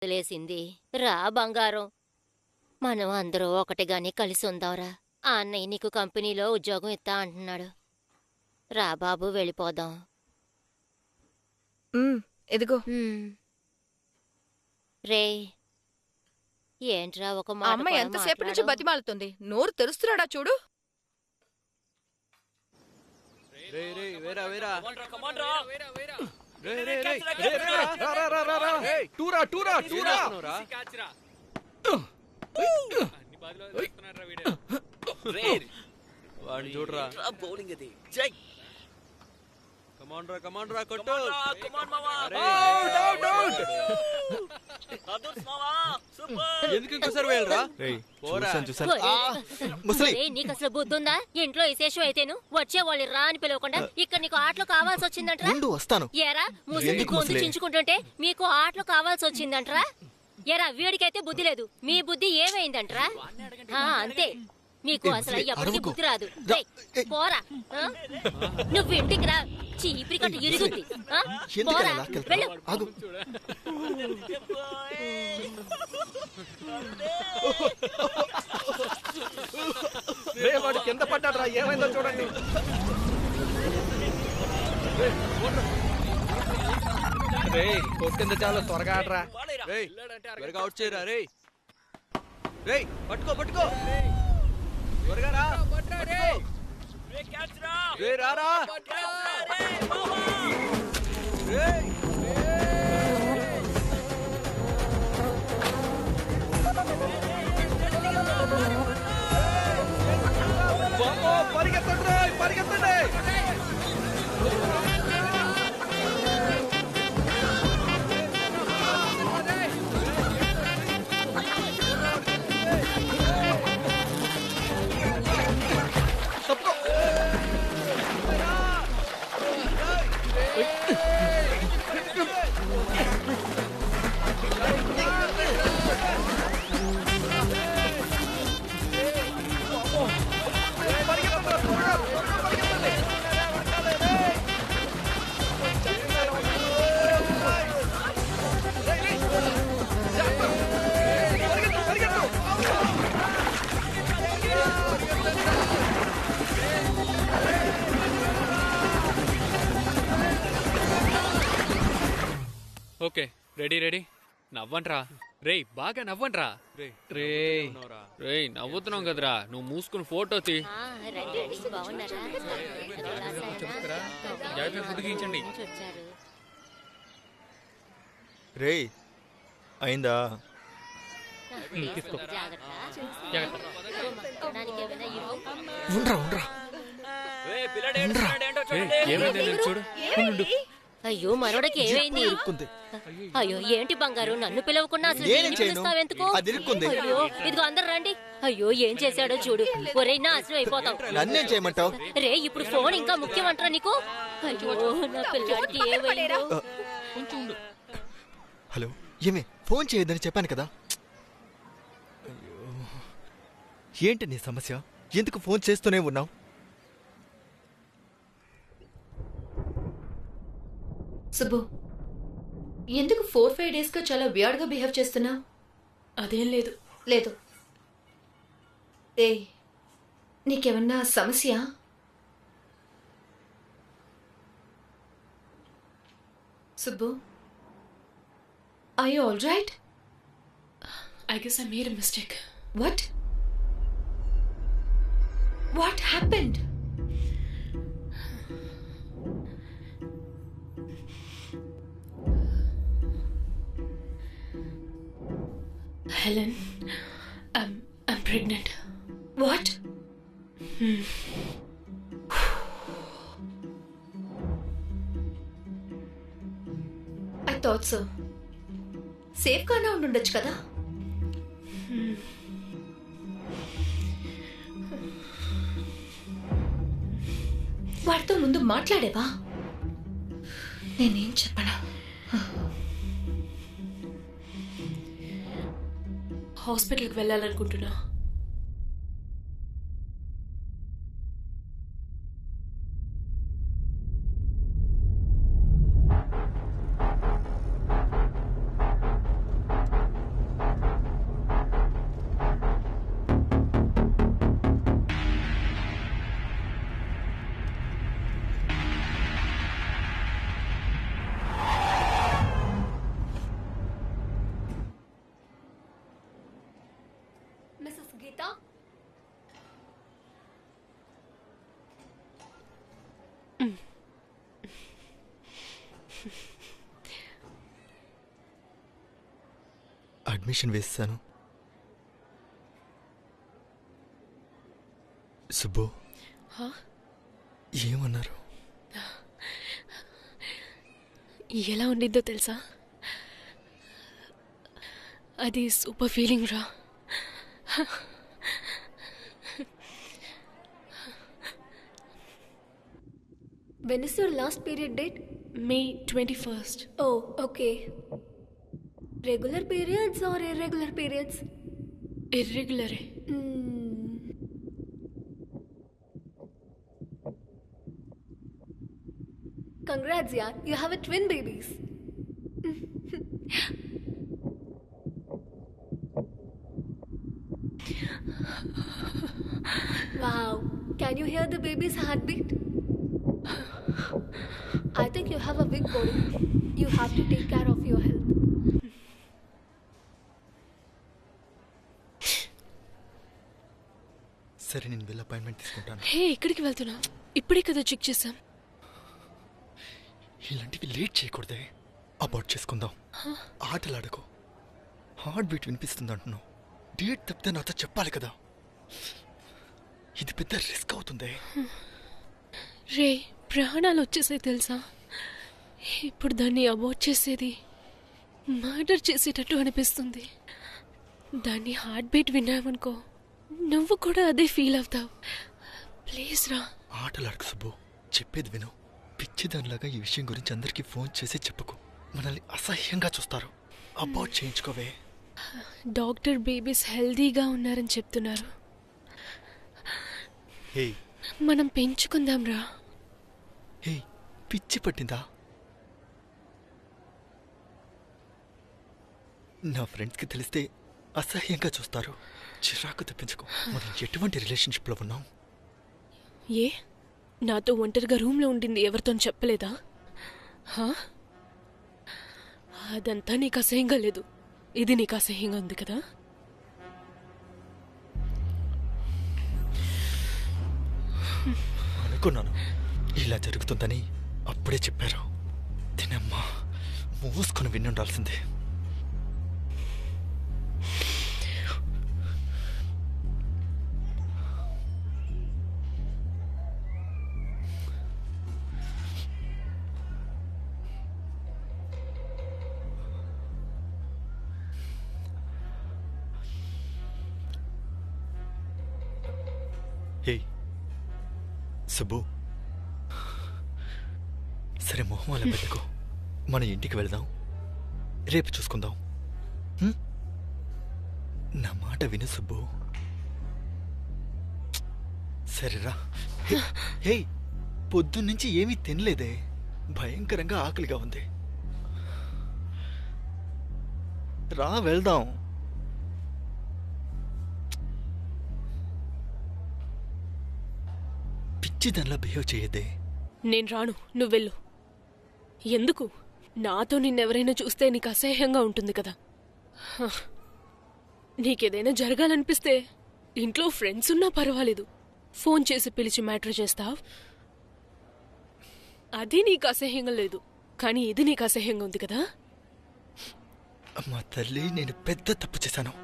వదిలేసింది. రా బంగారం, మనం అందరూ ఒకటిగానే కలిసి ఉందాంరా. ఆ అన్నయ్య నీకు కంపెనీలో ఉద్యోగం ఇస్తా అంటున్నాడు. రా బాబు, వెళ్ళిపోదాం. ఎదిగో. రే, ఏంట్రా ఒక ఆ మాట అమ్మాయి కూడా ఎంతసేపు నుంచి మాట్లాడవు? బతిమాలుతుంది. నోరు తెరుస్తున్నాడా చూడు. చూడరా బౌలింగ్ అది. జై కమాండ్ రా కొట్టు. ఎందుకు ఇంకోసారి వెళ్ళరా? నీకు అసలు బుద్ధుందా? ఇంట్లో విశేషం అయితేను వచ్చేవాళ్ళు రా అని పిలవకుండా ఇక్కడ నీకు ఆటలు కావాల్సి వచ్చిందంటరా? ఏరా ముసలి గొంతు చించుకుంటుంటే మీకు ఆటలు కావాల్సి వచ్చిందంటరా? ఏరా వీడికైతే బుద్ధి లేదు, మీ బుద్ధి ఏమైందంటరా? అంతే, మీకు అసలు ఎవరికి బుద్ధి రాదు. పోరా, నువ్వు ఇంటికి రా, చీపిరి కట్టు ఇరుగుద్ది. పోరా, వెళ్ళు. వాడు కింద పడ్డాడ్రా, ఏమైందో చూడండి. కొట్టింది చాలా త్వరగా ఆడరా. అవుట్ చేయరా. రే పట్టుకో త్వరగా రా. రే రారా. పరిగెత్తండి. Okay, ready. నవ్వండ్రా రేయ్, బాగా నవ్వండ్రా. రేయ్ నవ్వుతున్నాం కదరా, నువ్వు మూసుకుని ఫోటో తీ. రే అయిందా? చూడు. అయ్యో, మనోడికి ఏమైంది? అయ్యో, ఏంటి బంగారు, నన్ను పిలవకుండా అసలు పిలుస్తావెందుకు? అయ్యో, ఇదిగో అందరు రండి. అయ్యో, ఏం చేశాడో చూడు. ఒరే, నాశనం అయిపోతావు. నన్నేం చేయమంటావు? రే, ఇప్పుడు ఫోన్ ఇంకా ముఖ్యమంటారా నీకు? అయ్యో, నా పిల్లడికి ఏమైందో. హలో, ఏమే ఫోన్ చేయొద్దని చెప్పాను కదా. అయ్యో, ఏంటి నీ సమస్య? ఎందుకు ఫోన్ చేస్తూనే ఉన్నావు? సుబ్బు, ఎందుకు 4-5 days గా చాలా వియర్డ్ గా బిహేవ్ చేస్తున్నా? అదేం లేదు. లేదు. నీకేమన్నా సమస్య? Subbu, are you all right? I guess I made a mistake. What? What happened? Helen, I'm pregnant. What? I thought so. Safe గానే ఉండుండొచ్చు కదా. వాడితో ముందు మాట్లాడేవా? నేనేం చెప్పనా? హాస్పిటల్కి వెళ్ళాలనుకుంటున్నా. గీత అడ్మిషన్ వేస్తాను. సుబ్బు ఏమన్నారు? ఎలా ఉండిద్దో తెలుసా? అది సూపర్ ఫీలింగ్ రా. When is your last period date? May 21st. Oh, okay. Regular periods or irregular periods? Irregular. Congrats, yaar. You have a twin babies. Wow. Can you hear the baby's heartbeat? I think you have a big body. You have to take care of your health. సరే, నేను వెళ్ళి appointment తీసుకుంటాను. హే, ఎక్కడికి వెళ్తున్నా? ఇప్పుడే కదా check చేసాం. ఇలాంటివి లేట్ చేయకూడదే. అబార్ట్ చేసుకుందాం. ఆటలాడుకో. హార్ట్ బీట్ వినిపిస్తుంది అంటున్నావు. డేట్ తప్పితే నాతో చెప్పాలి కదా. ఇది పెద్ద రిస్క్ అవుతుంది. రే, ప్రాణాలు వచ్చేసాయి తెలుసా? ఇప్పుడు దాన్ని అబార్ట్ చేసేది మర్డర్ చేసేటట్టు అనిపిస్తుంది. దాన్ని హార్ట్ బీట్ విన్నామనుకో, నువ్వు కూడా అదే ఫీల్ అవుతావు. ప్లీజ్ రా. ఆటలాడుకు సుబ్బు. చెప్పేది విను. పిచ్చిదానిలాగా ఈ విషయం గురించి అందరికీ ఫోన్ చేసి చెప్పుకో. మనల్ని అసహ్యంగా చూస్తారు. అబార్ట్ చేయించుకోవే. డాక్టర్ బేబీస్ హెల్దీగా ఉన్నారని చెప్తున్నారు. హే, మనం పెంచుకుందాం రా. హే, పిచ్చి పట్టిందా? నా ఫ్రెండ్స్కి తెలిస్తే అసహ్యంగా చూస్తారు. చిరాకు తెప్పించుకో. మనం ఎటువంటి రిలేషన్షిప్లో ఉన్నాం? ఏ, నాతో ఒంటరిగా రూమ్లో ఉండింది ఎవరితో చెప్పలేదా? అదంతా నీకు అసహ్యంగా లేదు. ఇది నీకు అసహ్యంగా ఉంది కదా? అనుకున్నాను ఇలా జరుగుతుందని. అప్పుడే చెప్పారు. తినమ్మా, మూసుకొని విని ఉండాల్సిందే. హే సుబ్బు, సరే మొహం అలా పెట్టుకో. మన ఇంటికి వెళదాం. రేపు చూసుకుందాం. నా మాట విను సుబ్బు. సరేరా. హే, పొద్దున్నుంచి ఏమీ తినలేదే. భయంకరంగా ఆకలిగా ఉంది. రా, వెళ్దాం. పిచ్చిదానిలా బిహేవ్ చేయదే. నేను రాను, నువ్వు వెళ్ళు. ఎందుకు? నాతో నిన్నెవరైనా చూస్తే నీకు అసహ్యంగా ఉంటుంది కదా. నీకేదైనా జరగాలనిపిస్తే ఇంట్లో ఫ్రెండ్స్ ఉన్నా పర్వాలేదు, ఫోన్ చేసి పిలిచి మ్యాటర్ చేస్తావు. అది నీకు అసహ్యంగా లేదు, కానీ ఇది నీకు అసహ్యంగా ఉంది కదా. అమ్మా తల్లి, నేను పెద్ద తప్పు చేశాను.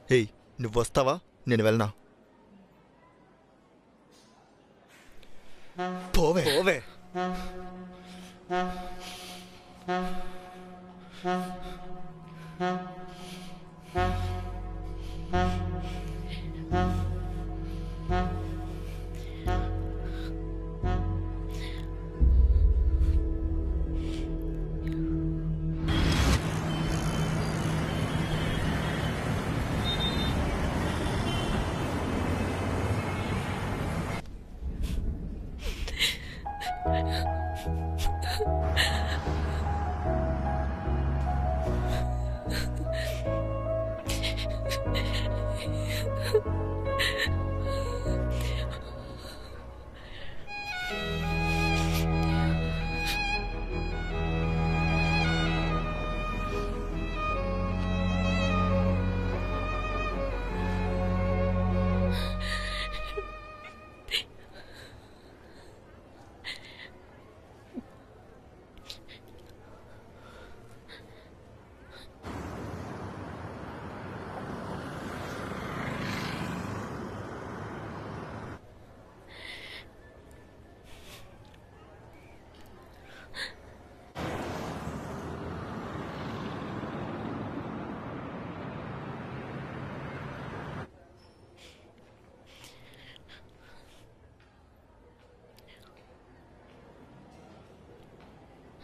హే, నువ్వు వస్తావా? నేను వెళ్ళనా? పోవే పోవే.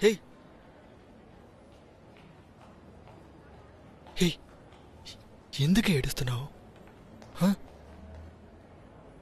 హే హే ఎందుకు ఏడుస్తున్నావు?